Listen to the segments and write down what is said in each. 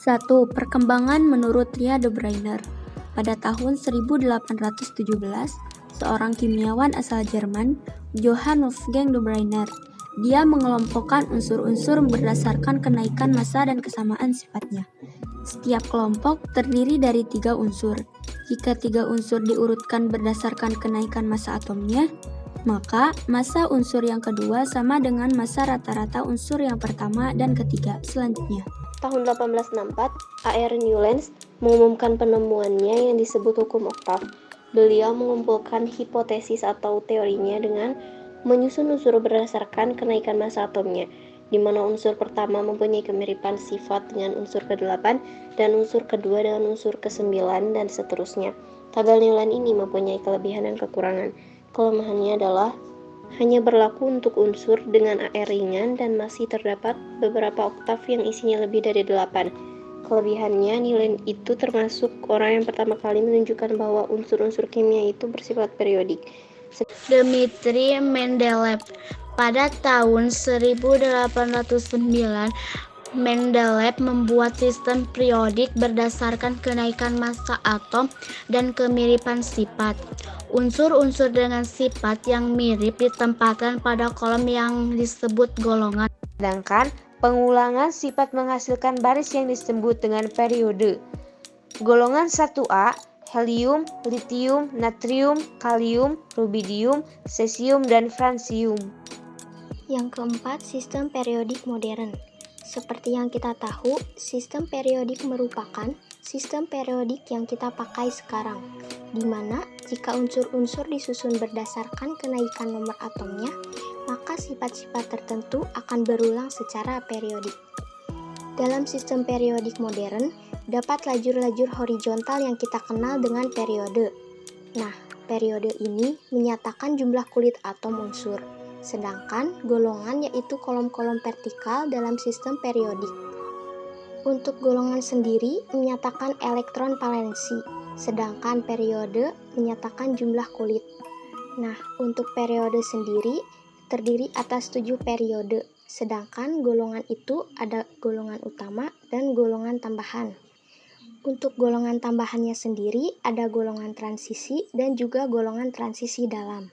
1. Perkembangan menurut Ria de Bruyner. Pada tahun 1817, seorang kimiawan asal Jerman, Johann Wolfgang de Bruyner, dia mengelompokkan unsur-unsur berdasarkan kenaikan massa dan kesamaan sifatnya. Setiap kelompok terdiri dari 3 unsur. Jika 3 unsur diurutkan berdasarkan kenaikan massa atomnya, maka massa unsur yang kedua sama dengan massa rata-rata unsur yang pertama dan ketiga selanjutnya. Tahun 1864, A.R. Newlands mengumumkan penemuannya yang disebut hukum oktav. Beliau mengumpulkan hipotesis atau teorinya dengan menyusun unsur berdasarkan kenaikan massa atomnya, di mana unsur pertama mempunyai kemiripan sifat dengan unsur ke-8 dan unsur kedua dengan unsur ke-9 dan seterusnya. Tabel Newland ini mempunyai kelebihan dan kekurangan. Kelemahannya adalah hanya berlaku untuk unsur dengan AR ringan dan masih terdapat beberapa oktav yang isinya lebih dari 8. Kelebihannya, Newland itu termasuk orang yang pertama kali menunjukkan bahwa unsur-unsur kimia itu bersifat periodik. Dmitri Mendeleev. Pada tahun 1809, Mendeleev membuat sistem periodik berdasarkan kenaikan massa atom dan kemiripan sifat. Unsur-unsur dengan sifat yang mirip ditempatkan pada kolom yang disebut golongan. Sedangkan pengulangan sifat menghasilkan baris yang disebut dengan periode. Golongan 1A, helium, litium, natrium, kalium, rubidium, cesium, dan francium. Yang keempat, sistem periodik modern. Seperti yang kita tahu, sistem periodik merupakan sistem periodik yang kita pakai sekarang, di mana jika unsur-unsur disusun berdasarkan kenaikan nomor atomnya, maka sifat-sifat tertentu akan berulang secara periodik. Dalam sistem periodik modern, dapat lajur-lajur horizontal yang kita kenal dengan periode. Nah, periode ini menyatakan jumlah kulit atom unsur. Sedangkan golongan yaitu kolom-kolom vertikal dalam sistem periodik. Untuk golongan sendiri menyatakan elektron valensi, sedangkan periode menyatakan jumlah kulit. Nah, untuk periode sendiri terdiri atas 7 periode, sedangkan golongan itu ada golongan utama dan golongan tambahan. Untuk golongan tambahannya sendiri ada golongan transisi dan juga golongan transisi dalam.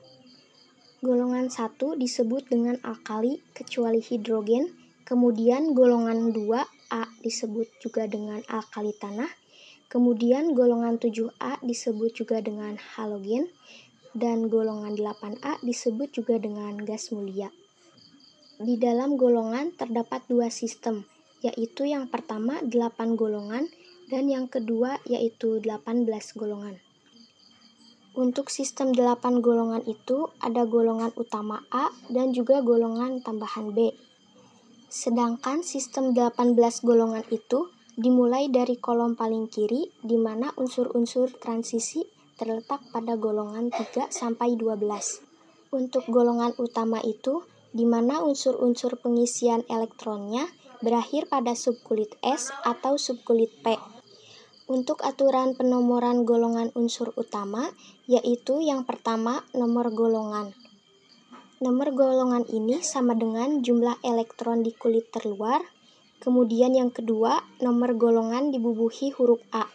Golongan 1 disebut dengan alkali kecuali hidrogen, kemudian golongan 2A disebut juga dengan alkali tanah, kemudian golongan 7A disebut juga dengan halogen, dan golongan 8A disebut juga dengan gas mulia. Di dalam golongan terdapat 2 sistem, yaitu yang pertama 8 golongan dan yang kedua yaitu 18 golongan. Untuk sistem 8 golongan itu ada golongan utama A dan juga golongan tambahan B. Sedangkan sistem 18 golongan itu dimulai dari kolom paling kiri di mana unsur-unsur transisi terletak pada golongan 3 sampai 12. Untuk golongan utama itu di mana unsur-unsur pengisian elektronnya berakhir pada subkulit S atau subkulit P. Untuk aturan penomoran golongan unsur utama, yaitu yang pertama nomor golongan. Nomor golongan ini sama dengan jumlah elektron di kulit terluar, kemudian yang kedua nomor golongan dibubuhi huruf A.